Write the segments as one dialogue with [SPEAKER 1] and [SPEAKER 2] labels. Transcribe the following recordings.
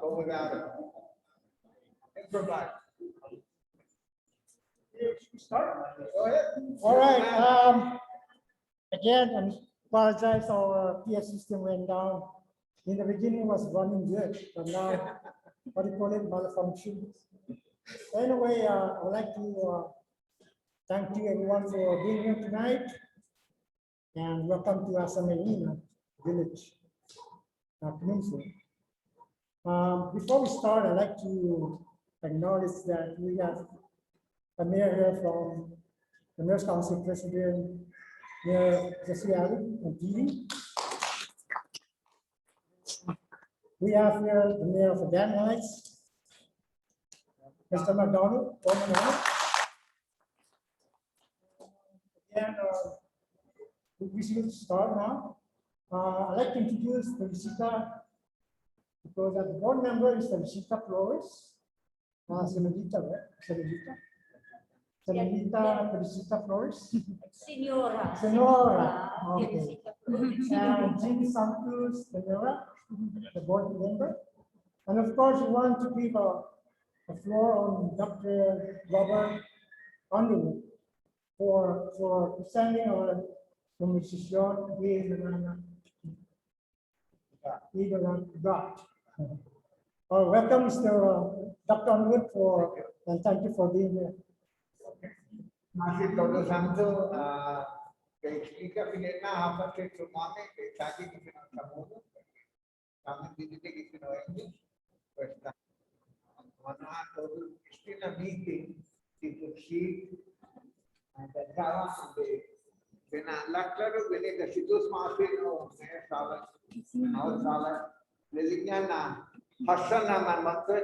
[SPEAKER 1] Go without it. Improvise. Start. Go ahead.
[SPEAKER 2] All right. Again, I apologize. Our PF system went down. In the beginning, it was running good, but now, what do you call it, malfunction. Anyway, I would like to thank you everyone for being here tonight, and welcome to Asan-Maina village, Kumisión. Before we start, I'd like to acknowledge that we have a mayor here from the Mayor's Council President, Mayor Jesse Allen and Piti. We have here the Mayor of Agana Heights, Mr. McDonald. And we should start now. I'd like to introduce the visita, because the board member is the visita Flores. Señorita, right? Señorita Felicita Flores. Senora. Okay. And Jean Santos, the board member. And of course, we want to give a floor on Dr. Robert Underwood for presenting our Kumisión Guåhán. Welcome, Mr. Dr. Underwood, and thank you for being here.
[SPEAKER 1] Masih todo santo que explica Finena apa que tomame que aquí que Fino CHamoru también dice que Fino English pues mana todo estina meeting tipo sheet and the Chalan de la claro viene de situs masih no me Chalan no Chalan le digan a Hassan nama mantra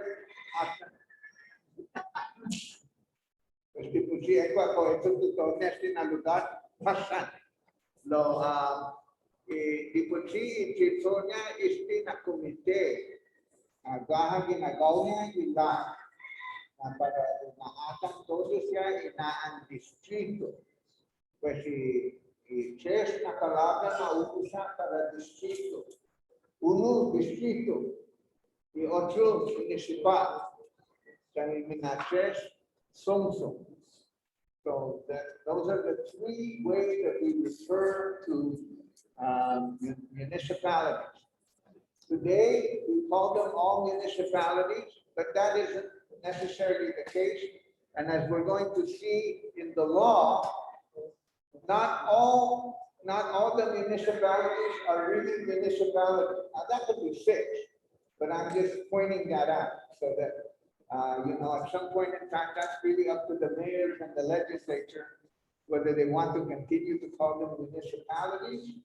[SPEAKER 1] pues tipo si es cuando esto tú tornas en el lugar pasan lo tipo si CHånña estina comité Guåhan y Hagåtña y la para Asan todos ya en Na'an distrito pues y es una palabra no usa para distrito uno distrito y otro municipal también tres So those are the three ways that we refer to municipalities. Today, we call them all municipalities, but that isn't necessarily the case. And as we're going to see in the law, not all the municipalities are really municipalities. Now that could be fixed, but I'm just pointing that out so that at some point in time, that's really up to the mayors and the legislature, whether they want to continue to call them municipalities,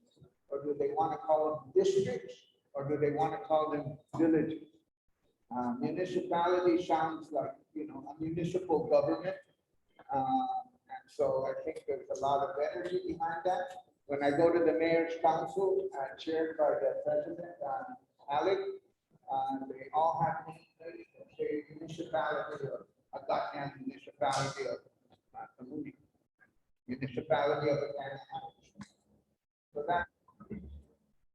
[SPEAKER 1] or do they want to call them districts, or do they want to call them villages. Municipality sounds like, a municipal government. And so I think there's a lot of energy behind that. When I go to the mayor's council, chaired by the president, Alec, they all have municipality of Hagåtña, municipality of Kumisión, municipality of Agana Heights. So that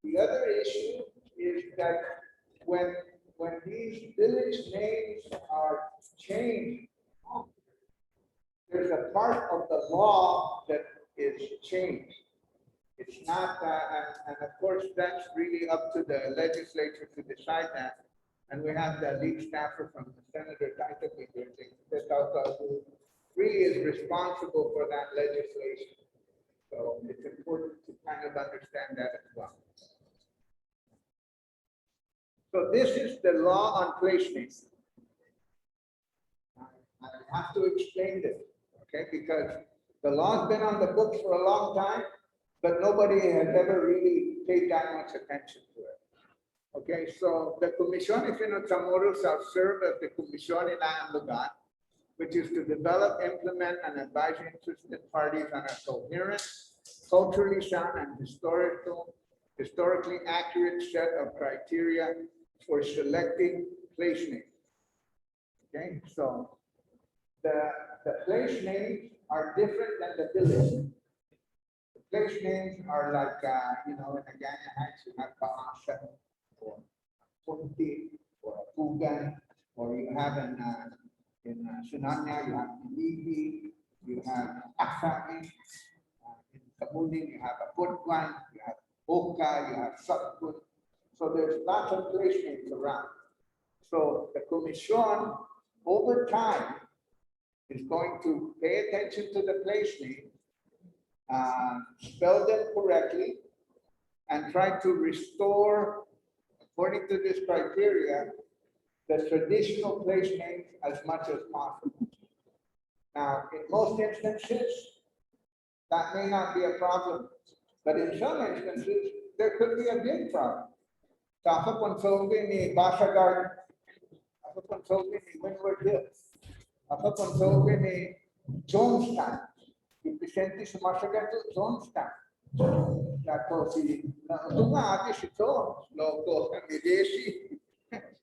[SPEAKER 1] the other issue is that when these village names are changed, there's a part of the law that is changed. It's not, and of course, that's really up to the legislature to decide that. And we have the lead staffer from Senator Taita who really is responsible for that legislation. So it's important to kind of understand that as well. So this is the law on place names. I have to explain this, okay? Because the law's been on the books for a long time, but nobody has ever really paid that much attention to it. Okay, so the Kumisión of Fino CHamoru shall serve as the Kumisión in Na'an Lugåt, which is to develop, implement, and advise interested parties on a coherent, culturally sound, and historically accurate set of criteria for selecting place names. Okay, so the place names are different than the village. The place names are like, you know, in Agana Heights, you have Asan or Piti or Guåhan, or you have in Sinahånña, you have Piti, you have Assan, in CHamoru, you have Guåhan, you have Oka, you have Sakun. So there's lots of place names around. So the Kumisión, over time, is going to pay attention to the place names, spell them correctly, and try to restore, according to this criteria, the traditional place names as much as possible. Now, in most instances, that may not be a problem, but in some instances, there could be a big problem. Ako consulting ni Basa Garden, ako consulting ni Windward Hills, ako consulting ni Jonestown, Vicente sumasagot to Jonestown. Ako si, tumati si Jones, loko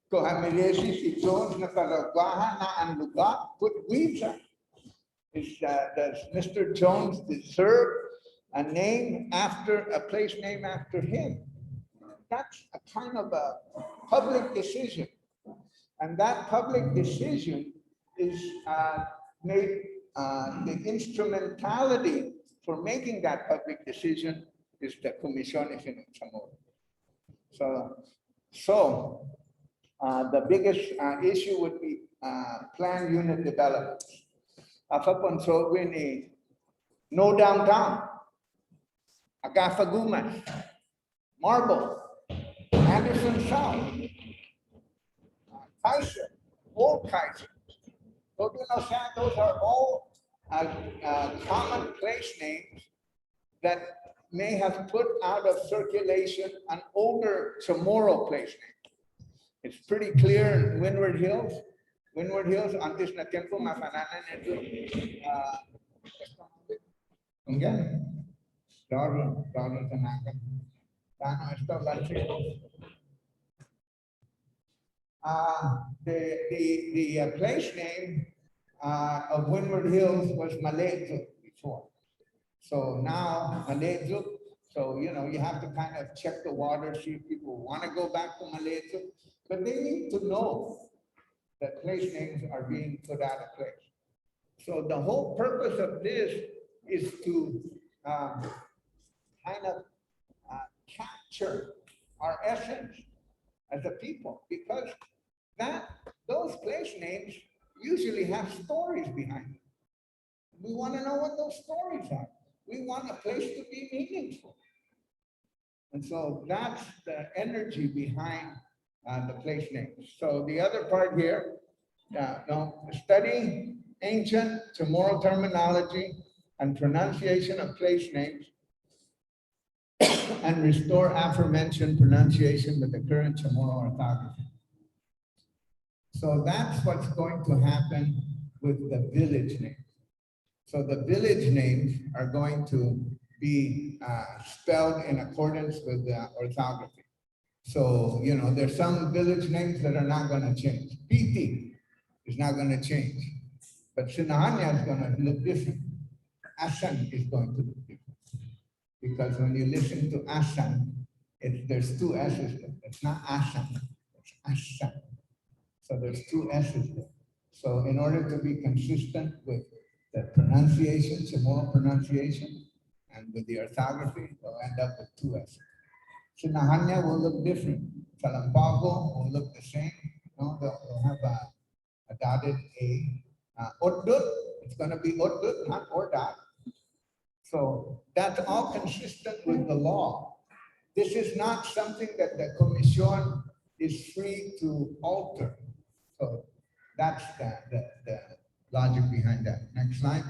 [SPEAKER 1] Hamilesi si Jones na Guåhan Na'an Lugåt Guåhán. Does Mr. Jones deserve a name after, a place name after him? That's a kind of a public decision. And that public decision is made, the instrumentality for making that public decision is the Kumisión Fino CHamoru. So the biggest issue would be planned unit development. Afapon so no downtown, Agafagumas, Marble, Anderson South, Kaiser, Old Kaiser. Those are all common place names that may have put out of circulation an older CHamoru place name. It's pretty clear in Windward Hills. Windward Hills, antes na tiempo mafananan ito. Darwin Tanaka. The place name of Windward Hills was Malezo before. So now Malezo, so you know, you have to kind of check the water, see if people want to go back to Malezo, but they need to know that place names are being put out of place. So the whole purpose of this is to kind of capture our essence as a people, because those place names usually have stories behind them. We want to know what those stories are. We want a place to be meaningful. And so that's the energy behind the place names. So the other part here, study ancient CHamoru terminology and pronunciation of place names and restore aforementioned pronunciation with the current CHamoru orthography. So that's what's going to happen with the village names. So the village names are going to be spelled in accordance with the orthography. So, you know, there's some village names that are not going to change. Piti is not going to change, but Sinahånña is going to look different. Assan is going to look different, because when you listen to Assan, there's two S's there. It's not Assan, it's Assan. So there's two S's there. So in order to be consistent with the pronunciation, CHamoru pronunciation, and with the orthography, they'll end up with two S's. Sinahånña will look different. Chalan Pago will look the same. No, they'll have a dotted A. Ordot, it's going to be Ordot, not Ordot. So that's all consistent with the law. This is not something that the Kumisión is free to alter. So that's the logic behind that. Next slide.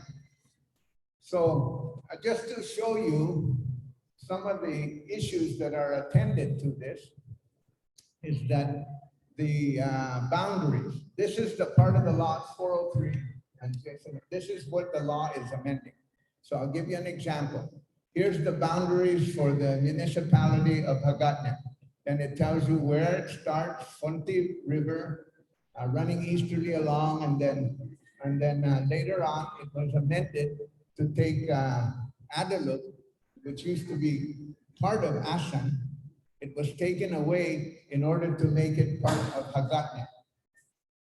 [SPEAKER 1] So just to show you some of the issues that are attended to this is that the boundaries, this is the part of the law 403, and this is what the law is amending. So I'll give you an example. Here's the boundaries for the municipality of Hagåtña, and it tells you where it starts, Fonti River, running easterly along, and then later on it was amended to take Adaluk which used to be part of Assan, it was taken away in order to make it part of Hagåtña.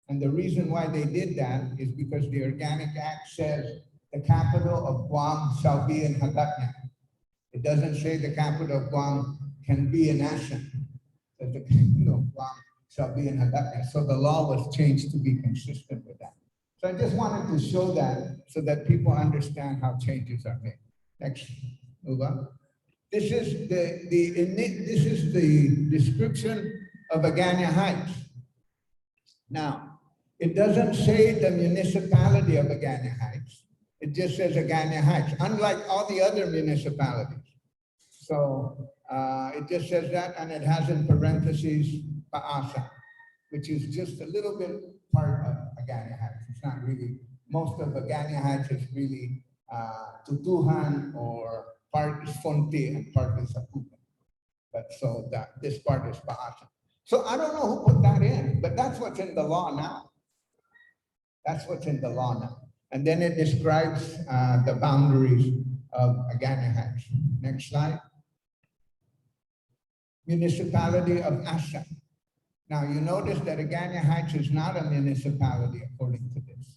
[SPEAKER 1] And the reason why they did that is because the Organic Act says the capital of Guam shall be in Hagåtña. It doesn't say the capital of Guam can be in Assan. That the capital of Guam shall be in Hagåtña. So the law was changed to be consistent with that. So I just wanted to show that so that people understand how changes are made. Next, move on. This is the description of Agana Heights. Now, it doesn't say the municipality of Agana Heights. It just says Agana Heights, unlike all the other municipalities. So it just says that, and it has in parentheses Paasa, which is just a little bit part of Agana Heights. It's not really, most of Agana Heights is really Tutuhan, or part is Fonte and part is Apupa. But so that this part is Paasa. So I don't know who put that in, but that's what's in the law now. That's what's in the law now. And then it describes the boundaries of Agana Heights. Next slide. Municipality of Assan. Now you notice that Agana Heights is not a municipality according to this.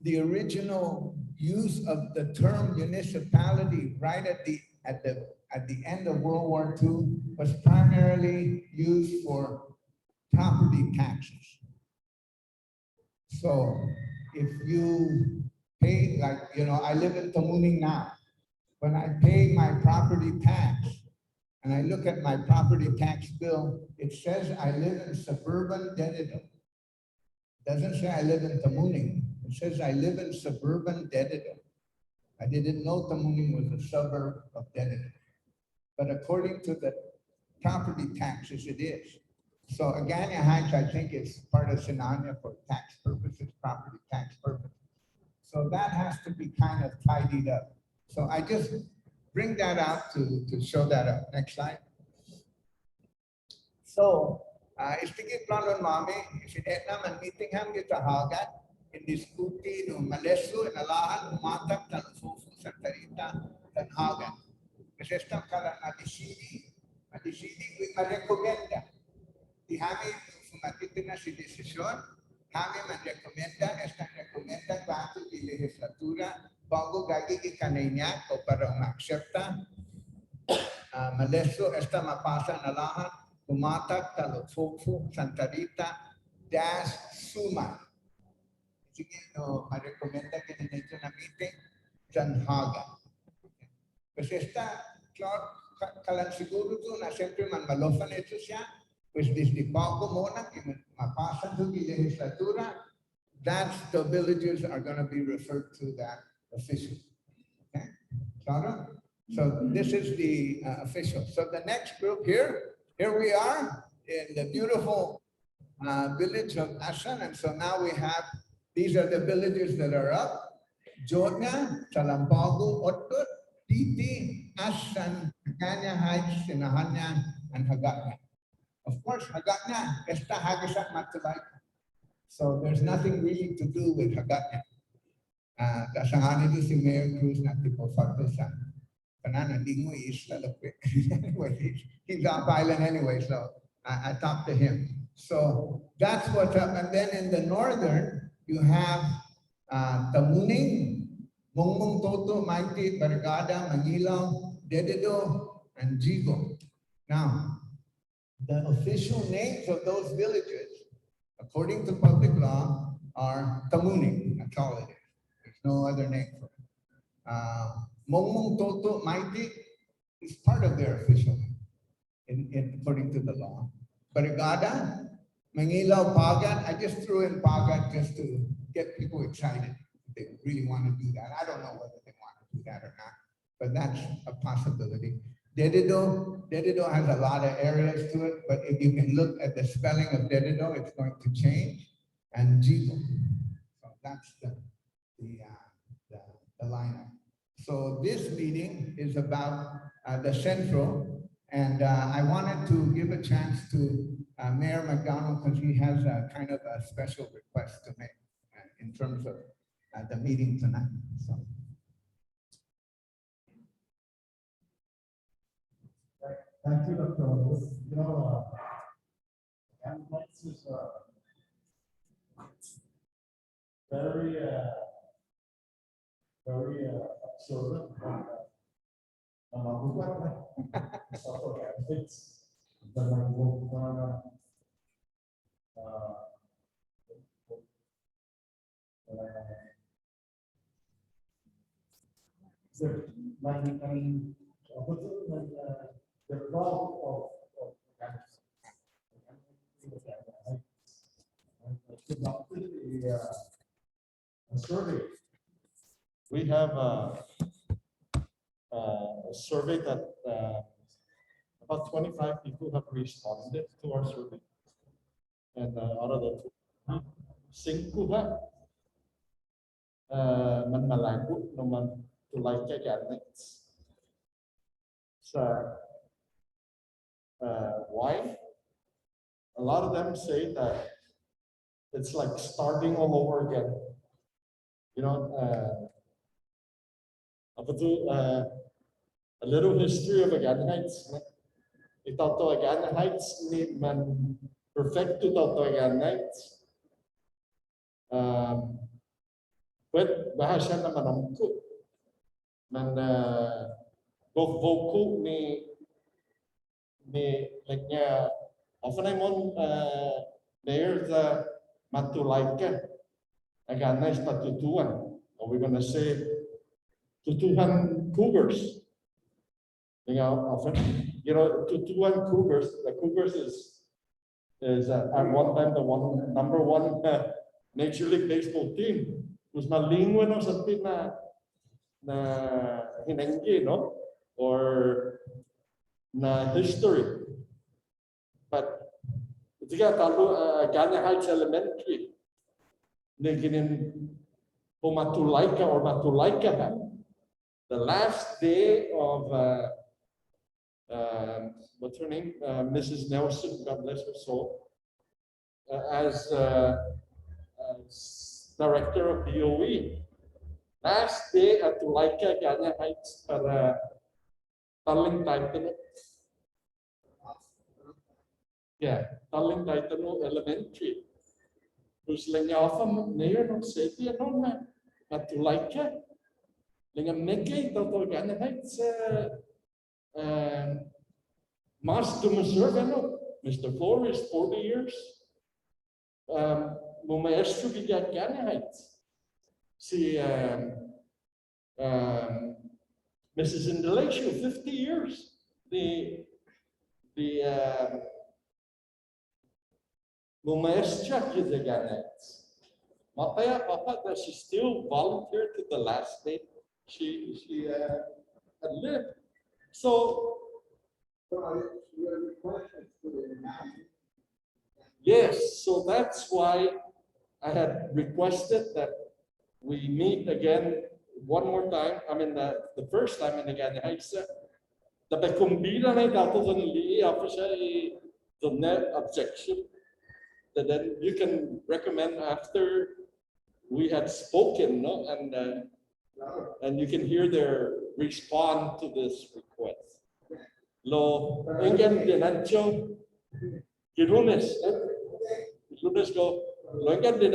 [SPEAKER 1] The original use of the term municipality right at the end of World War II was primarily used for property taxes. So if you pay, like, I live in Tamuning now. When I pay my property tax and I look at my property tax bill, it says I live in suburban Dedido. It doesn't say I live in Tamuning. It says I live in suburban Dedido. I didn't know Tamuning was a suburb of Dedido. But according to the property taxes, it is. So Agana Heights, I think, is part of Sinahånña for tax purposes, property tax purposes. So that has to be kind of tidied up. So I just bring that out to show that up. Next slide. So, istigit planon mami, isinetna man meeting ham kita hagat, in diskuti no malesu in alahan umatap tan fufu santarita tan hagat. Kasi estam kala nadisidi we ma-recommenda. Di kami sumatitin na si desisyon, kami man-recommenda, están recommenda bago di legislatura, bago gagiging kanina o para ma-accepta, maleso esta mapasa na lahat, umatak talofufu, santarita, das suma. Sige, no, ma-recommenda kinito na meeting, Janhaga. Kasi esta, kalan siguro to na siyempre man malofan ito siya, pues desde Pago muna, mapasan to the legislatura, that's the villagers are going to be referred to that official. Okay, so this is the official. So the next group here we are in the beautiful village of Assan, and so now we have, these are the villagers that are up: Yona, Chalan Pago-Ordot, Piti, Assan, Agana Heights, Sinahånña, and Hagåtña. Of course, Hagåtña está hagasat matulaika. So there's nothing really to do with Hagåtña. Kasangani do si Mayor Cruz na tipo fakto sa kanana di mo isla lapit. Anyway, he's off island anyway, so I talked to him. So that's what's up. And then in the northern, you have Tamuning, Mongmong Toto, Maiti, Bargada, Mangilaw, Dedido, and Jigo. Now, the official names of those villages, according to public law, are Tamuning. That's all it is. There's no other name for it. Mongmong Toto Maiti is part of their official name, according to the law. Bargada, Mangilaw, Pagat. I just threw in Pagat just to get people excited. They really want to do that. I don't know whether they want to do that or not, but that's a possibility. Dedido has a lot of areas to it, but if you can look at the spelling of Dedido, it's going to change. And Jigo. So that's the lineup. So this meeting is about the central, and I wanted to give a chance to Mayor McDonald because he has a kind of a special request to make in terms of the meeting tonight. So.
[SPEAKER 2] Thank you, Dr. Olu. You know, Agana Heights is very, very observant and Na'an Lugåt Heights. The role of a survey.
[SPEAKER 3] We have a survey that about 25 people have responded to our survey. And out of the 5 mình malago naman to like Agana Heights. So why? A lot of them say that it's like starting all over again. You know, a little history of Agana Heights. Ito to Agana Heights ni man perfecto to Agana Heights. But bahasa na manamko man vocal ni like niya often I'm on there's a matulaika Agana Heights matutuan, or we're gonna say tutuhan cougars. You know, often, you know, tutuan cougars. The cougars is at one time the number one Major League Baseball team. Who's malingwe no something na hinenggi, no, or na history. But ketika talu Agana Heights Elementary, naginin Pumatulaika or Matulaika, the last day of what's her name, Mrs. Nelson, God bless her soul, as director of DOE. Last day at Tulaika Agana Heights para Taling Taitano. Yeah, Taling Taitano Elementary. Who's lenya often mayor ng city ano na at Tulaika. Lenga meke to Agana Heights mas dumaserve ano. Mr. Flores 40 years. Maestro de Agana Heights. See, Mrs. Indolatio, 50 years. The maestra de Agana Heights. Mapaya papa that she still volunteered to the last day she had lived. So yes, so that's why I had requested that we meet again one more time. I mean, the first time in Agana Heights. The kumbida na ito sa nili ako siya the net objection. That then you can recommend after we had spoken, no, and you can hear their respond to this request. Lo, engan dinancho, lunes go. Longer than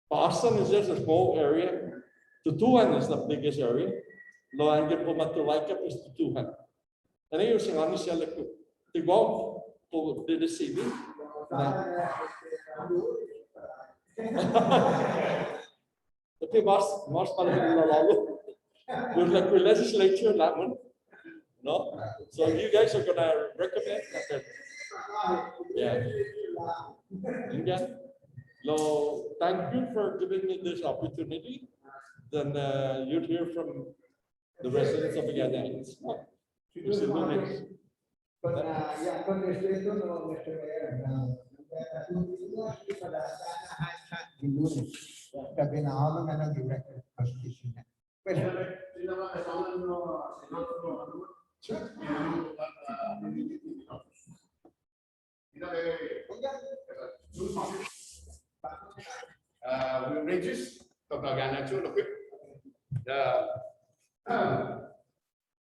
[SPEAKER 3] Boston is just a small area. Tutuhan is the biggest area. Longer po Matulaika is Tutuhan. And then you're saying, honestly, like, the go to the city. Tapi mas paling lalu. We're like we legislature that one. No? So you guys are gonna recommend that. Yeah. Okay. So thank you for giving me this opportunity. Then you'd hear from the residents of Agana Heights.
[SPEAKER 1] Ya con respeto no Mr. Mayor, di lunes, sabi na ako nga nag-record constitution na.
[SPEAKER 4] We register to Agana Heights.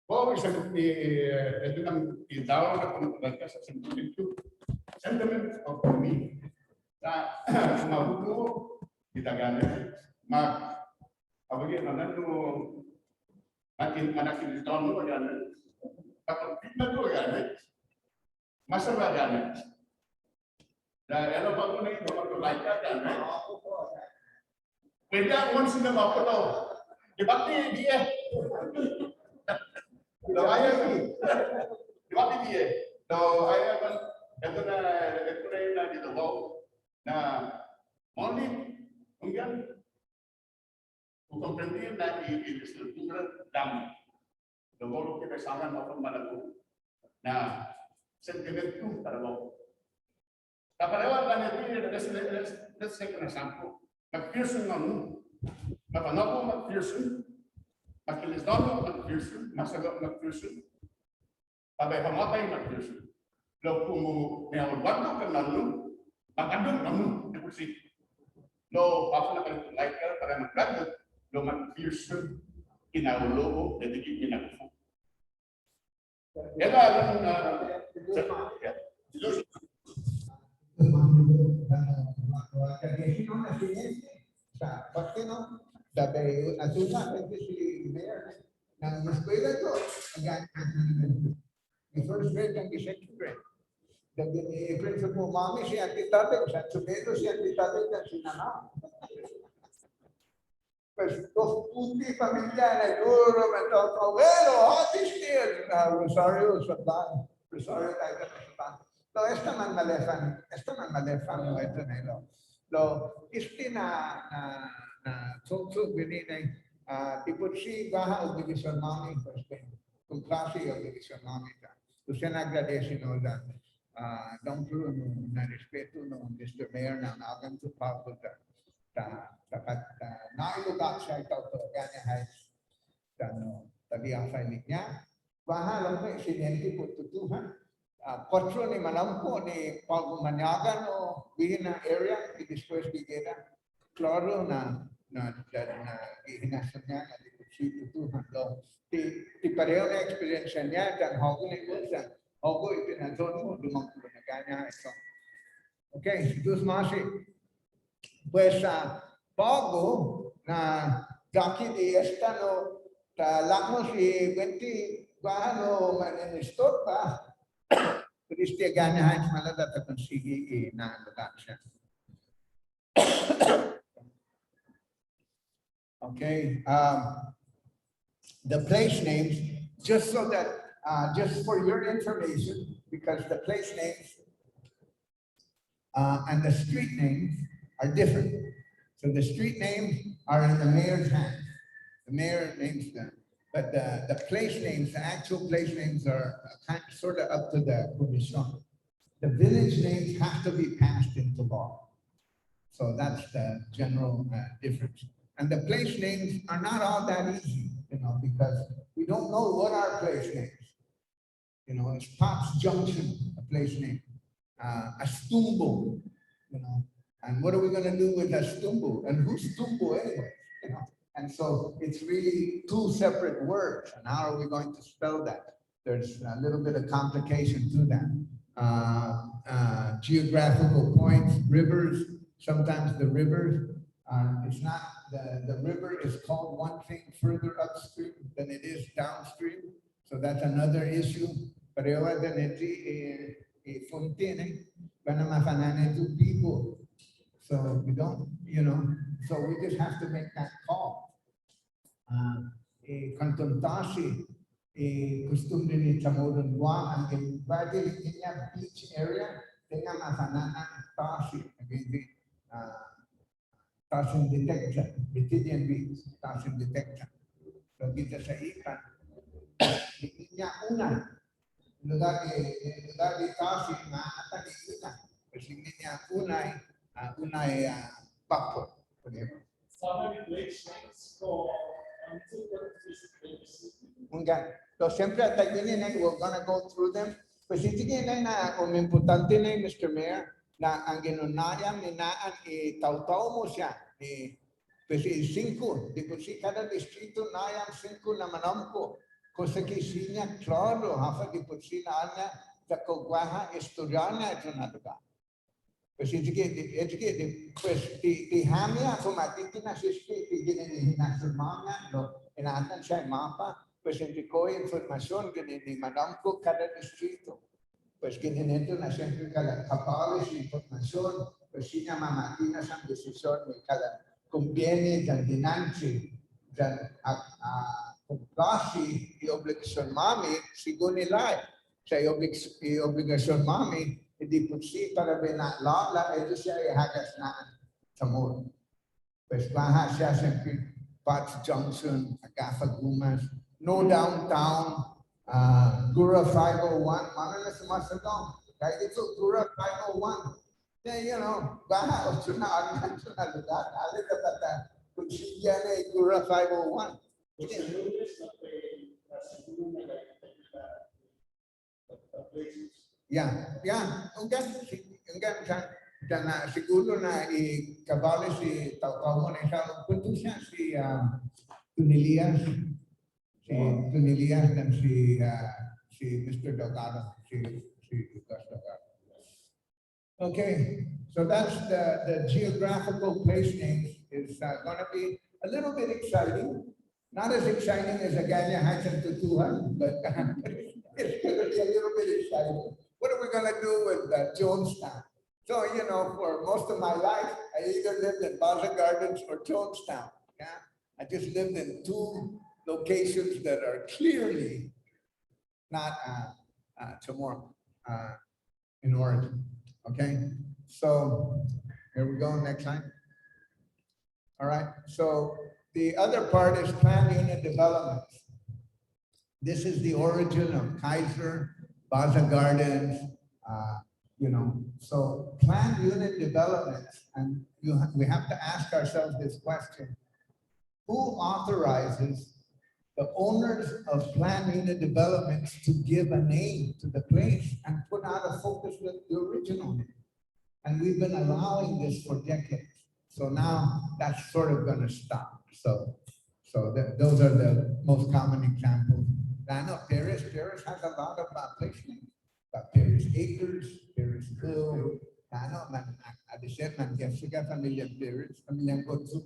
[SPEAKER 4] Oh, ito ang itawag na pagkakita sa sentiment of me. Sa mabuto, itaganit. Abagin na nito, manakin ito mo ganit. Kapag tignan ko ganit, masama ganit. Dahil ano pa ko na ito, mag-like ka ganit. Pwede ako sila maputo. Dibati dia. So dibati dia. So ito na yung dito na only hanggang kung komprendin na i-struktura dami. Lugo kita sangan maupang malago na sentiment ko talaga. Kapalawan na nito, let's take an example. McPherson namu, mapanopo McPherson, makilisdono McPherson, masagot McPherson, pabay pamatay McPherson. Lo kung may awalwado ka nalu, makandong namu, di po si. Lo, ako na kayo like ka para mag-graduate, lo McPherson, kinaulo, at hindi kinakupo. Yan ang
[SPEAKER 1] Sabi, asusa, si Mayor, nang eskwela ko, yung first grade and the second grade. The principal mommy, si Auntie Tate, San Sumedo, si Auntie Tate, na Sinahana. Pues, dos puti familia, na duro, matoto, bueno, hot is here. Rosario, Satan, Rosario, tayo na Satan. So, esta man malefan, no, ito na ilo. So, isti na tsuk bininay, tipo si Guåhan o division mami, kung klase o division mami ka. So, siya nagradesi no da, don't do no, na respeto no, Mr. Mayor na Asan Community Center. Na'an Lugåt siya ito to, Agana Heights. Tabi ang filing niya. Guåhan lang po, isinenti po tutuhan. Quatro ni Manampo ni Pago-Manyagan o Guåhan area, i-disperse bigera. Klaro na ihinasan niya na di po siya tutuhan. Ti pareho na experience niya, dan Hagåtña, Hago ipinazon mo, dumangkulo na ganyan. Okay, dus masi. Pues Pago na daki di esta no talamos si 20 Guåhan o manistor pa Cristi Agana Heights malada ta konsigi Na'an Lugåt siya. Okay, the place names, just so that just for your information, because the place names and the street names are different. So the street names are in the mayor's hands. The mayor names them. But the place names, the actual place names are sort of up to the Kumisión. The village names have to be passed into law. So that's the general difference. And the place names are not all that easy, because we don't know what are place names. It's Pops Junction, a place name. Astumbo, and what are we going to do with Astumbo? And who's Tumbo anyway? And so it's really two separate words. And how are we going to spell that? There's a little bit of complication to that. Geographical points, rivers, sometimes the rivers, it's not, the river is called one thing further upstream than it is downstream. So that's another issue. Pareho de neti fontene, banamafanane to people. So we don't, so we just have to make that call. Kantontasi, costumbre ni CHamoru Guåhán, and in the beach area, tenga mafanana tasi, tasin detector, Bitidian beach, tasin detector. So kita sa ikan, niya una, lugar di tasi, maata di ikan, kasi niya unay bakpo. So siempre at we're gonna go through them. Pues itigin na importante na Mr. Mayor na ang ginunayang ni Na'an taw-taw mo siya. Pues 5, di po si kada distrito nayang 5 na manampo. cosa que sinya claro, hafa que por Sinahånña, da Guåhan estudiarna es una lugar. Pues es que, pues, di hamia, como a ti tienes que tienen una Sinahånña, no, en Assan se mapa, pues en rico información que ni mandamos cada distrito, pues que en una siempre cada capaz de información, pues si llama Martina san decisión de cada conviene, dan dinanzi, dan comprasi y obligación mami, según el ay, sea obligación mami, di por sí para ver la ellos ya hagas nada, CHamoru. Pues baja se hacen Parts Junction, Agafa Gumas, no downtown, Gura 501, mana na sumasagong, kahit ito Gura 501. Yeah, you know, baha o suna arman suna lugar, alita tata, kung siya na Gura 501. Yeah, dan siguro na i-kabali si Tawkaw na siya, punto siya si Tunilias dan si Mr. Delgado, si Lucas Delgado. Okay, so that's the geographical place names is going to be a little bit exciting. Not as exciting as Agana Heights and Tutuhan, but it's going to be a little bit exciting. What are we going to do with Jonestown? So, you know, for most of my life, I either lived in Baza Gardens or Jonestown. Yeah, I just lived in two locations that are clearly not CHamoru in origin. Okay, so here we go. Next slide. All right, so the other part is planned unit development. This is the origin of Kaiser, Baza Gardens, you know, so planned unit development, and we have to ask ourselves this question: who authorizes the owners of planned unit developments to give a name to the place and put out a focus with the original name? And we've been allowing this for decades. So now that's sort of going to stop. So those are the most common examples. I know Paris has a lot of place names. Paris Acres, Paris Hill. I know, man, I just said, man, yes, you got familiar Paris, familiar Gotsu.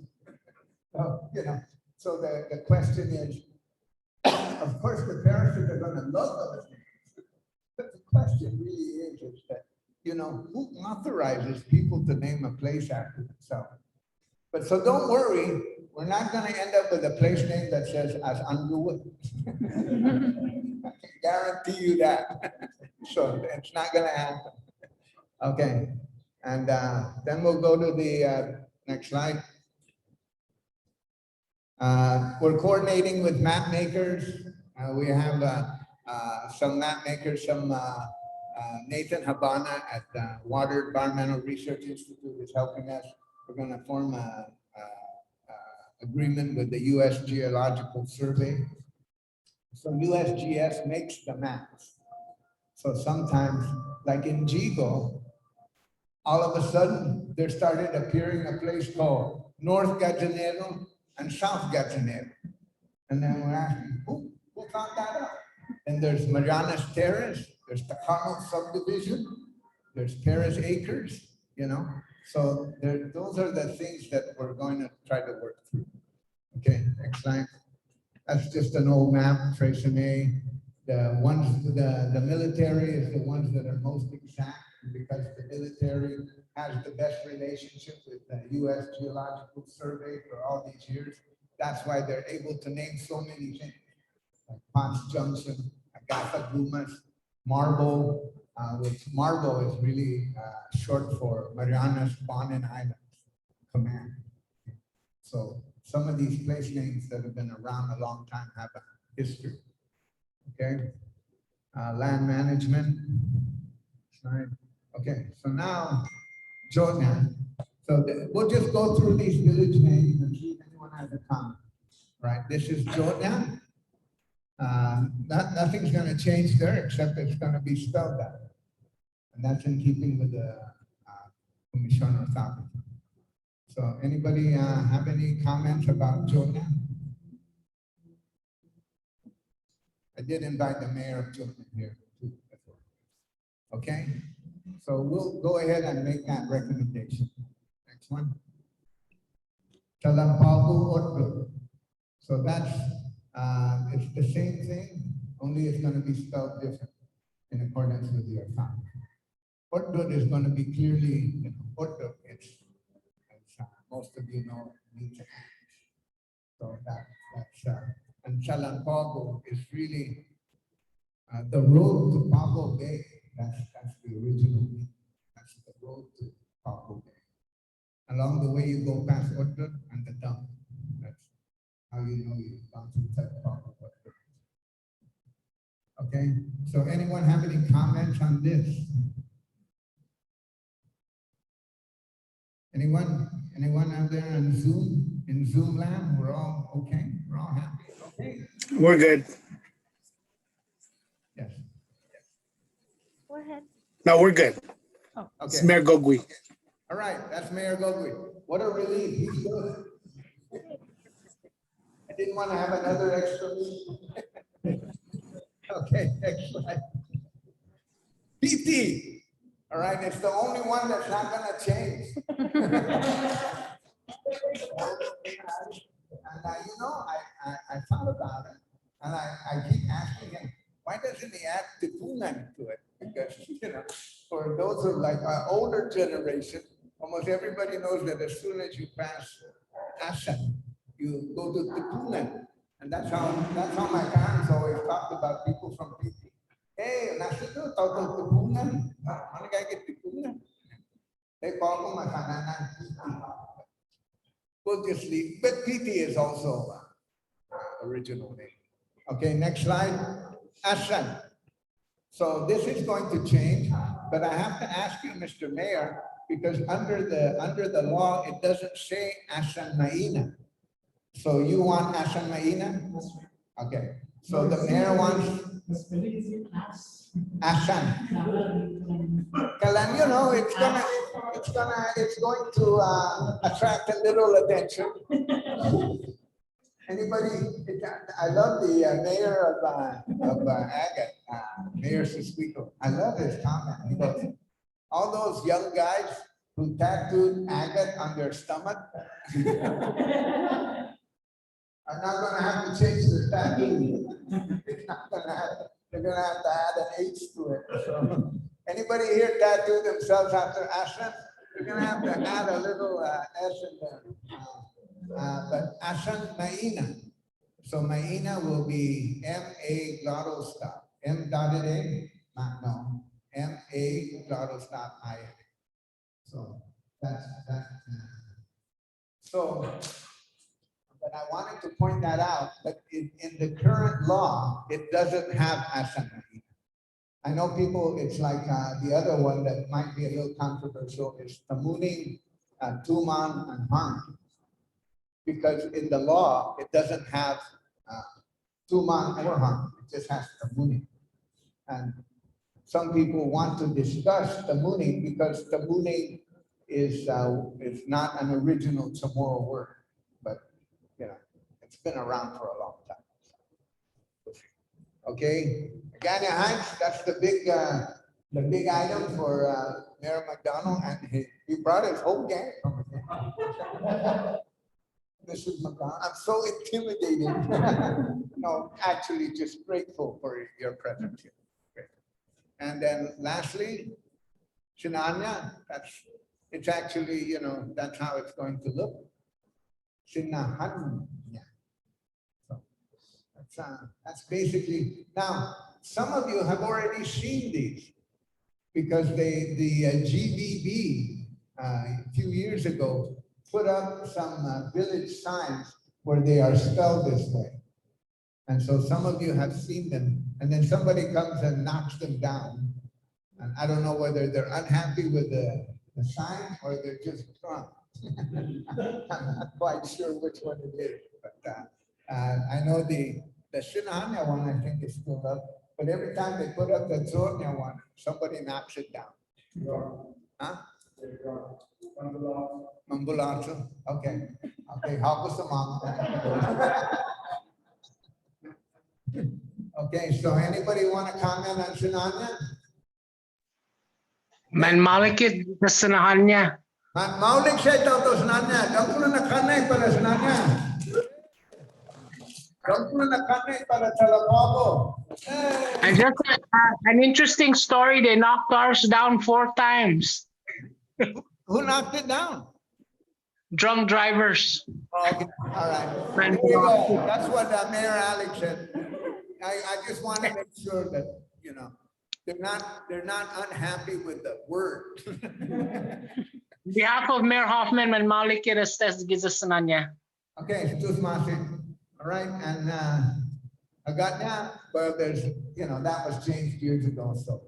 [SPEAKER 1] You know, so the question is, of course, the parishes are going to love those names. But the question really is that, you know, who authorizes people to name a place after themselves? But so don't worry, we're not going to end up with a place name that says Asan Lugåt. I can guarantee you that. So it's not going to happen. Okay, and then we'll go to the next slide. We're coordinating with map makers. We have some map makers, some Nathan Habana at Water Environmental Research Institute is helping us. We're going to form a agreement with the U.S. Geological Survey. So USGS makes the maps. So sometimes, like in Jigo, all of a sudden, there started appearing a place called North Gajanero and South Gajanero. And then we're asking, who found that out? And there's Mariana's Terrace, there's Tacano Subdivision, there's Paris Acres, you know? So those are the things that we're going to try to work through. Okay, next slide. That's just an old map, tracing A. The ones, the military is the ones that are most exact because the military has the best relationship with the U.S. Geological Survey for all these years. That's why they're able to name so many things, like Ponce Junction, Agafa Gumas, Marble, which Marble is really short for Marianas Bonin Islands Command. So some of these place names that have been around a long time have a history. Okay, land management. Right. Okay, so now Yona. So we'll just go through these village names and see if anyone has a comment. Right, this is Yona. Nothing's going to change there except it's going to be spelled out, and that's in keeping with the Kumisión authority. So anybody have any comments about Yona? I did invite the mayor of Guåhan here too. Okay, so we'll go ahead and make that recommendation. Next one. Chalan Pago-Ordot. So that's, it's the same thing, only it's going to be spelled different in accordance with your family. Ordot is going to be clearly, Ordot, it's most of you know, means hands. So that's, and Chalan Pago is really the road to Pago Bay. That's the original meaning. That's the road to Pago Bay. Along the way, you go past Ordot and the dump. That's how you know you've gone through Pago. Okay, so anyone have any comments on this? Anyone out there on Zoom? In Zoom land, we're all okay? We're all happy? Okay.
[SPEAKER 5] We're good.
[SPEAKER 1] Yes.
[SPEAKER 6] Go ahead.
[SPEAKER 5] No, we're good. It's
[SPEAKER 1] Okay.
[SPEAKER 5] Mayor Gogui.
[SPEAKER 1] All right, that's Mayor Gogui. What a relief. He's good. I didn't want to have another extra meeting. Okay, next slide. Piti. All right, it's the only one that's not going to change. And I thought about it, and I keep asking him, why doesn't he add tipunan to it? Because, for those of like our older generation, almost everybody knows that as soon as you pass Assan, you go to tipunan. And that's how my parents always talked about people from Piti. Hey, nasido, tawag tipunan. Ano kaya get tipunan? They call them Piti. We'll just leave. But Piti is also original name. Okay, next slide. Assan. So this is going to change, but I have to ask you, Mr. Mayor, because under the law, it doesn't say Asan-Maina. So you want Asan-Maina? Okay. So the mayor wants Assan. Kalan, it's going to attract a little attention. Anybody? I love the mayor of Agate, Mayor Sisquito. I love his comment. He goes, all those young guys who tattooed Agate on their stomach are not going to have to change their tattoo. It's not going to happen. They're going to have to add an H to it. So, anybody here tattoo themselves after Assan? They're going to have to add a little S in there. But Asan-Maina. So Maina will be M-A glottal stop. M.A? No. M-A glottal stop I-N. So that's so. But I wanted to point that out, that in the current law, it doesn't have Asan-Maina. I know people, it's like the other one that might be a little controversial is Tamuning, Tuman, and Harm. Because in the law, it doesn't have Tuman or Harm, it just has Tamuning. And some people want to discuss Tamuning because Tamuning is not an original CHamoru word, but it's been around for a long time. Okay, Agana Heights, that's the big item for Mayor McDonald, and he brought his whole gang from again. Mrs. McDonald, I'm so intimidated. No, actually just grateful for your presence here. Great. And then lastly, Sinahånña, it's actually, that's how it's going to look. Sinahana. So that's basically, now, some of you have already seen these because the GBB a few years ago put up some village signs where they are spelled this way. And so some of you have seen them, and then somebody comes and knocks them down. And I don't know whether they're unhappy with the sign or they're just drunk. I'm not quite sure which one it is, but I know the Sinahånña one I think is still up, but every time they put up the Hagåtña one, somebody knocks it down. Huh? Mambulato. Okay. Okay. Hagåtña. Okay, so anybody want to comment on Sinahånña?
[SPEAKER 5] Man malikit na Sinahånña.
[SPEAKER 1] Maulik siya ito Sinahånña. Don't ko na kanay para Sinahånña. Don't ko na kanay para Chalan Pago.
[SPEAKER 5] And just an interesting story, they knocked ours down 4 times.
[SPEAKER 1] Who knocked it down?
[SPEAKER 5] Drunk drivers.
[SPEAKER 1] Oh, okay, all right.
[SPEAKER 5] Man,
[SPEAKER 1] There you go. That's what Mayor Alex said. I just want to make sure that, you know, they're not unhappy with the word.
[SPEAKER 5] On behalf of Mayor Hoffman, man malikit na giza Sinahånña.
[SPEAKER 1] Okay, Tusmasi. All right, and Hagåtña, well, there's, you know, that was changed years ago, so.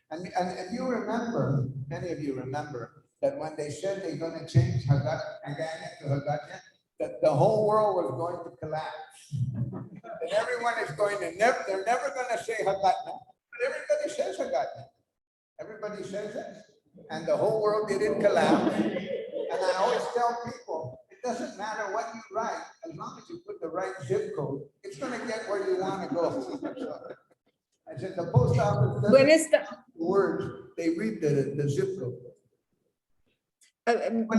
[SPEAKER 1] And you remember, many of you remember, that when they said they're going to change Agana to Hagåtña, that the whole world was going to collapse. And everyone is going to they're never going to say Hagåtña, but everybody says Hagåtña. Everybody says it, and the whole world didn't collapse. And I always tell people, it doesn't matter what you write, as long as you put the right zip code, it's going to get where you want to go. I said the post office doesn't words, they read the zip code.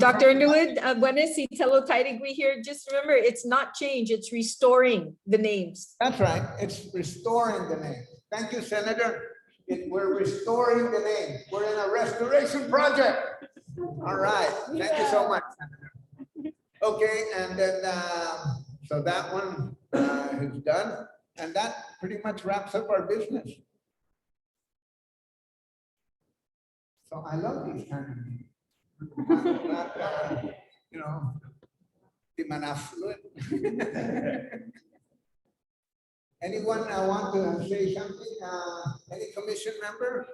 [SPEAKER 7] Dr. Underwood, when is Italo Taidigui here? Just remember, it's not change, it's restoring the names.
[SPEAKER 1] That's right. It's restoring the name. Thank you, Senator. We're restoring the name. We're in a restoration project. All right. Thank you so much, Senator. Okay, and then so that one is done, and that pretty much wraps up our business. So I love these kind of meetings. Not, you know, the affluent. Anyone want to say something? Any commission member?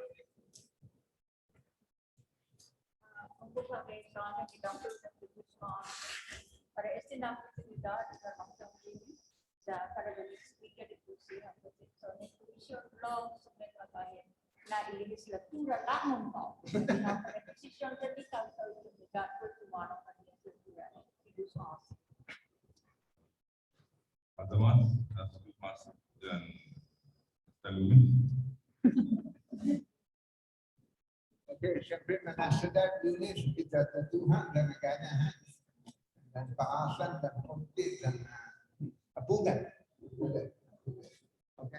[SPEAKER 8] Para este na oportunidad na makatawid sa karagdagang speaker dito siya so ni Kumisión long sa mga na legislatura lamang po na posisyon vertical sa oportunidad for tumano ang legislatura dito sa
[SPEAKER 9] Teman, Mas dan Talumi.
[SPEAKER 1] Okay, siyempre manasudat Lunes kita tatuhan dan Agana Heights dan Asan dan Piti dan Apugan. Okay,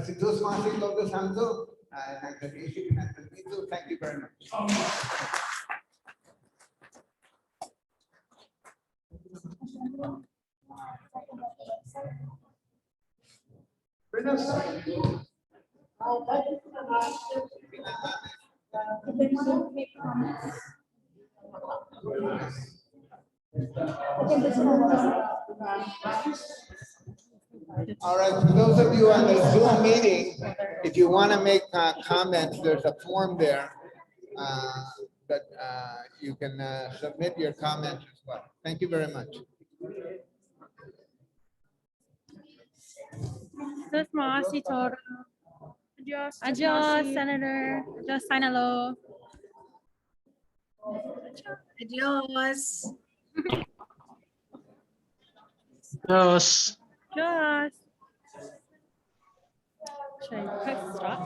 [SPEAKER 1] si Diyos masih todos santo nagdadisip na dito. Thank you very much. All right, for those of you on the Zoom meeting, if you want to make comments, there's a form there that you can submit your comments as well. Thank you very much.
[SPEAKER 6] Adios, Senator. Adios, Sinalo.
[SPEAKER 7] Adios.
[SPEAKER 5] Yes.
[SPEAKER 6] Adios. Should I press stop?